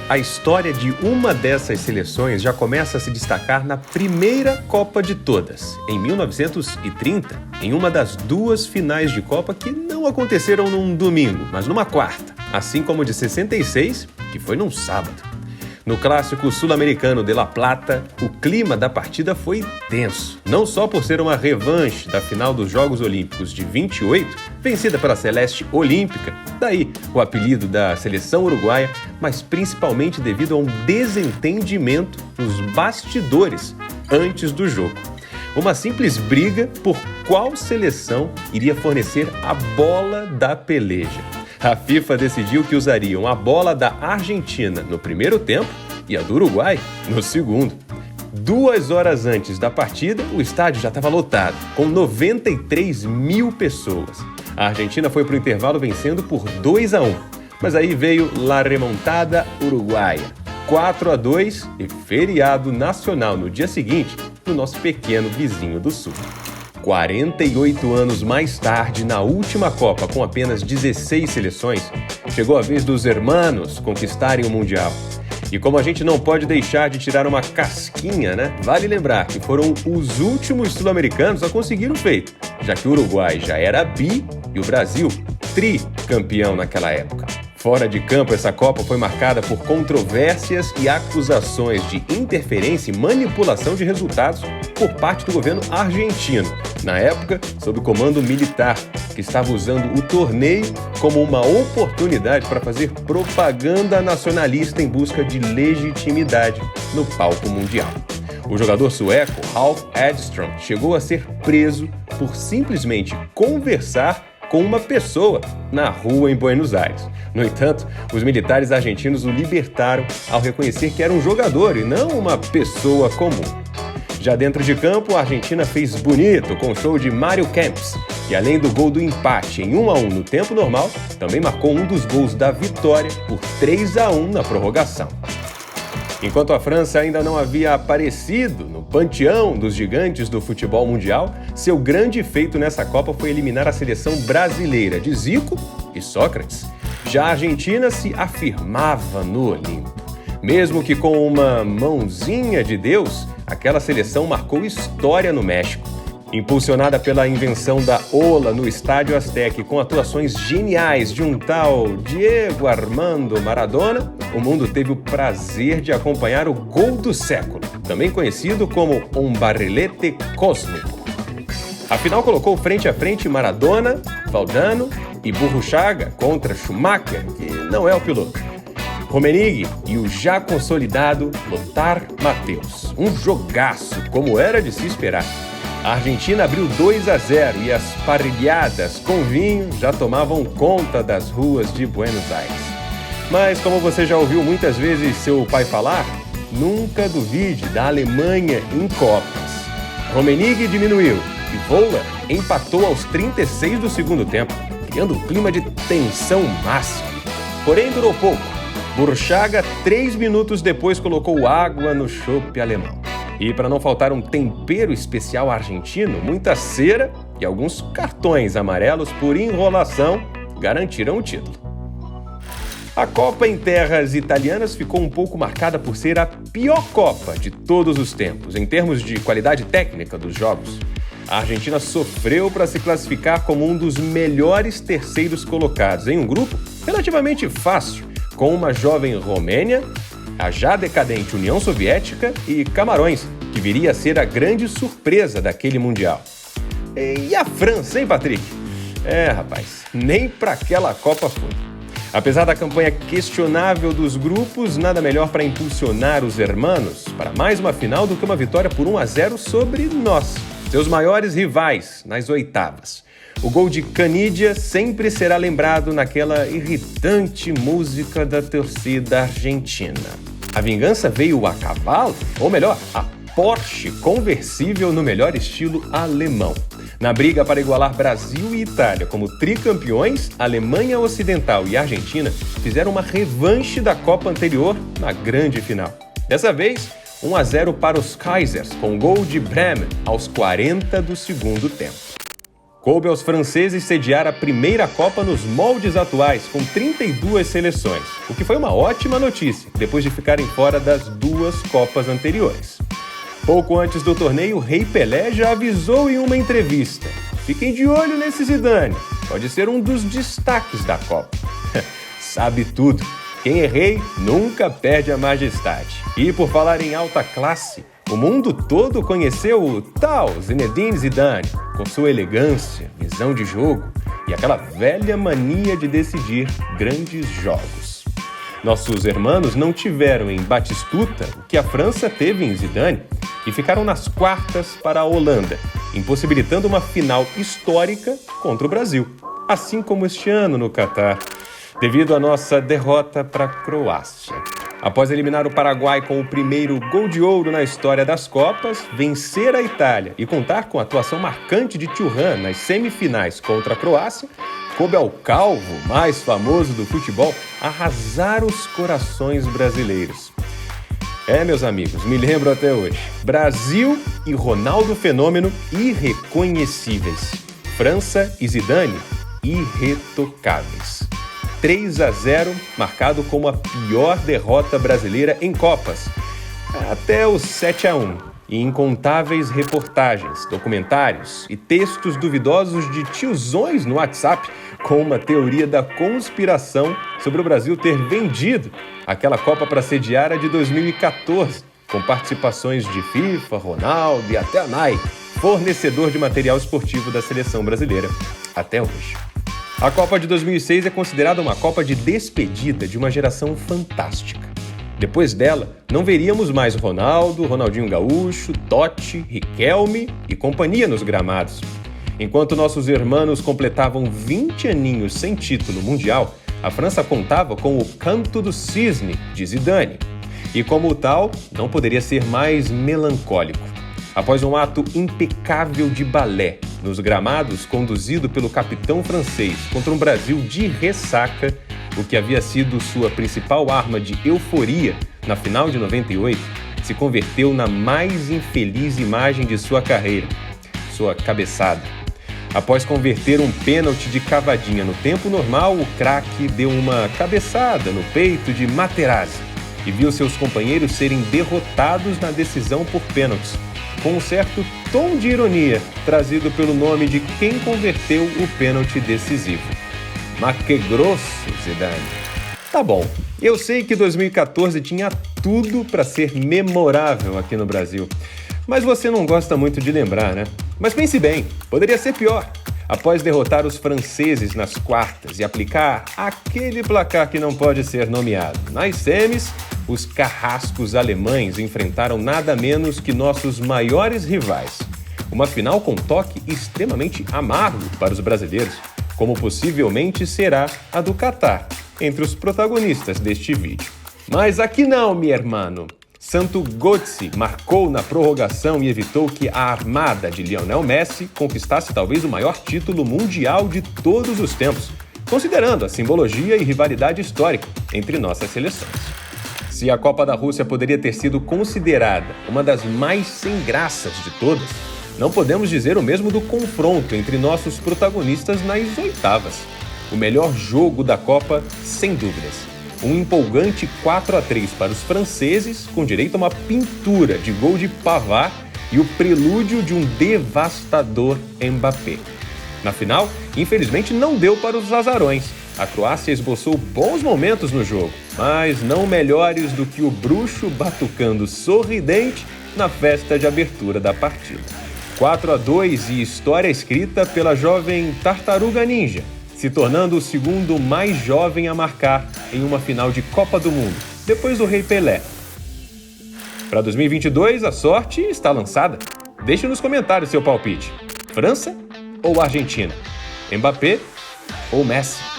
A história de uma dessas seleções já começa a se destacar na primeira Copa de todas, em 1930, em uma das duas finais de Copa que não aconteceram num domingo, mas numa quarta, assim como de 66, que foi num sábado. No clássico sul-americano de La Plata, o clima da partida foi tenso, não só por ser uma revanche da final dos Jogos Olímpicos de 28, vencida pela Celeste Olímpica, daí o apelido da seleção uruguaia, mas principalmente devido a um desentendimento nos bastidores antes do jogo. Uma simples briga por qual seleção iria fornecer a bola da peleja. A FIFA decidiu que usariam a bola da Argentina no primeiro tempo e a do Uruguai no segundo. 2 horas antes da partida, o estádio já estava lotado, com 93 mil pessoas. A Argentina foi para o intervalo vencendo por 2-1, mas aí veio La Remontada Uruguaia, 4-2 e feriado nacional no dia seguinte no nosso pequeno vizinho do sul. 48 anos mais tarde, na última Copa, com apenas 16 seleções, chegou a vez dos hermanos conquistarem o Mundial. E como a gente não pode deixar de tirar uma casquinha, né? Vale lembrar que foram os últimos sul-americanos a conseguir o feito, já que o Uruguai já era bi e o Brasil tricampeão naquela época. Fora de campo, essa Copa foi marcada por controvérsias e acusações de interferência e manipulação de resultados por parte do governo argentino, na época sob o comando militar, que estava usando o torneio como uma oportunidade para fazer propaganda nacionalista em busca de legitimidade no palco mundial. O jogador sueco Ralf Edström chegou a ser preso por simplesmente conversar com uma pessoa na rua em Buenos Aires. No entanto, os militares argentinos o libertaram ao reconhecer que era um jogador e não uma pessoa comum. Já dentro de campo, a Argentina fez bonito com o show de Mário Kempes, que além do gol do empate em 1-1 no tempo normal, também marcou um dos gols da vitória por 3-1 na prorrogação. Enquanto a França ainda não havia aparecido no panteão dos gigantes do futebol mundial, seu grande feito nessa Copa foi eliminar a seleção brasileira de Zico e Sócrates. Já a Argentina se afirmava no Olimpo. Mesmo que com uma mãozinha de Deus, aquela seleção marcou história no México. Impulsionada pela invenção da Ola no Estádio Azteca e com atuações geniais de um tal Diego Armando Maradona, o mundo teve o prazer de acompanhar o gol do século, também conhecido como um barrilete cósmico. A final colocou frente a frente Maradona, Valdano e Burruchaga contra Schumacher, que não é o piloto, Rummenigge e o já consolidado Lothar Matthäus. Um jogaço, como era de se esperar. A Argentina abriu 2-0 e as parrilhadas com vinho já tomavam conta das ruas de Buenos Aires. Mas, como você já ouviu muitas vezes seu pai falar, nunca duvide da Alemanha em Copas. Rummenigge diminuiu e Voller empatou aos 36 do segundo tempo, criando um clima de tensão máxima. Porém, durou pouco. Burruchaga, 3 minutos depois, colocou água no chope alemão. E para não faltar um tempero especial argentino, muita cera e alguns cartões amarelos por enrolação garantiram o título. A Copa em terras italianas ficou um pouco marcada por ser a pior Copa de todos os tempos, em termos de qualidade técnica dos jogos. A Argentina sofreu para se classificar como um dos melhores terceiros colocados em um grupo relativamente fácil, com uma jovem Romênia, a já decadente União Soviética e Camarões, que viria a ser a grande surpresa daquele Mundial. E a França, hein, Patrick? Rapaz, nem para aquela Copa foi. Apesar da campanha questionável dos grupos, nada melhor para impulsionar os hermanos para mais uma final do que uma vitória por 1-0 sobre nós, seus maiores rivais nas oitavas. O gol de Canidia sempre será lembrado naquela irritante música da torcida argentina. A vingança veio a cavalo, ou melhor, a Porsche conversível no melhor estilo alemão. Na briga para igualar Brasil e Itália como tricampeões, Alemanha Ocidental e Argentina fizeram uma revanche da Copa anterior na grande final. Dessa vez, 1-0 para os Kaisers, com gol de Bremen aos 40 do segundo tempo. Coube aos franceses sediar a primeira Copa nos moldes atuais, com 32 seleções, o que foi uma ótima notícia, depois de ficarem fora das 2 Copas anteriores. Pouco antes do torneio, o Rei Pelé já avisou em uma entrevista: fiquem de olho nesse Zidane, pode ser um dos destaques da Copa. Sabe tudo, quem é rei nunca perde a majestade. E por falar em alta classe, o mundo todo conheceu o tal Zinedine Zidane, com sua elegância, visão de jogo e aquela velha mania de decidir grandes jogos. Nossos hermanos não tiveram em Batistuta o que a França teve em Zidane e ficaram nas quartas para a Holanda, impossibilitando uma final histórica contra o Brasil, assim como este ano no Catar, devido à nossa derrota para a Croácia. Após eliminar o Paraguai com o primeiro gol de ouro na história das Copas, vencer a Itália e contar com a atuação marcante de Thuram nas semifinais contra a Croácia, coube ao calvo mais famoso do futebol arrasar os corações brasileiros. Meus amigos, me lembro até hoje. Brasil e Ronaldo Fenômeno irreconhecíveis. França e Zidane irretocáveis. 3-0, marcado como a pior derrota brasileira em Copas, até o 7-1, e incontáveis reportagens, documentários e textos duvidosos de tiozões no WhatsApp com uma teoria da conspiração sobre o Brasil ter vendido aquela Copa para sediar a de 2014, com participações de FIFA, Ronaldo e até a Nike, fornecedor de material esportivo da seleção brasileira até hoje. A Copa de 2006 é considerada uma Copa de despedida de uma geração fantástica. Depois dela, não veríamos mais Ronaldo, Ronaldinho Gaúcho, Totti, Riquelme e companhia nos gramados. Enquanto nossos irmãos completavam 20 aninhos sem título mundial, a França contava com o Canto do Cisne, de Zidane. E como tal, não poderia ser mais melancólico. Após um ato impecável de balé nos gramados, conduzido pelo capitão francês contra um Brasil de ressaca, o que havia sido sua principal arma de euforia na final de 98, se converteu na mais infeliz imagem de sua carreira, sua cabeçada. Após converter um pênalti de cavadinha no tempo normal, o craque deu uma cabeçada no peito de Materazzi e viu seus companheiros serem derrotados na decisão por pênaltis, com um certo tom de ironia, trazido pelo nome de quem converteu o pênalti decisivo. Mas que grosso, Zidane! Tá bom, eu sei que 2014 tinha tudo para ser memorável aqui no Brasil, mas você não gosta muito de lembrar, né? Mas pense bem, poderia ser pior. Após derrotar os franceses nas quartas e aplicar aquele placar que não pode ser nomeado nas semis, os carrascos alemães enfrentaram nada menos que nossos maiores rivais. Uma final com toque extremamente amargo para os brasileiros, como possivelmente será a do Catar, entre os protagonistas deste vídeo. Mas aqui não, meu irmão. Santo Götze marcou na prorrogação e evitou que a armada de Lionel Messi conquistasse talvez o maior título mundial de todos os tempos, considerando a simbologia e rivalidade histórica entre nossas seleções. Se a Copa da Rússia poderia ter sido considerada uma das mais sem graças de todas, não podemos dizer o mesmo do confronto entre nossos protagonistas nas oitavas. O melhor jogo da Copa, sem dúvidas. Um empolgante 4-3 para os franceses, com direito a uma pintura de gol de Pavard e o prelúdio de um devastador Mbappé. Na final, infelizmente não deu para os azarões. A Croácia esboçou bons momentos no jogo, mas não melhores do que o bruxo batucando sorridente na festa de abertura da partida. 4-2 e história escrita pela jovem Tartaruga Ninja, se tornando o segundo mais jovem a marcar em uma final de Copa do Mundo, depois do Rei Pelé. Para 2022, a sorte está lançada. Deixe nos comentários seu palpite. França ou Argentina? Mbappé ou Messi?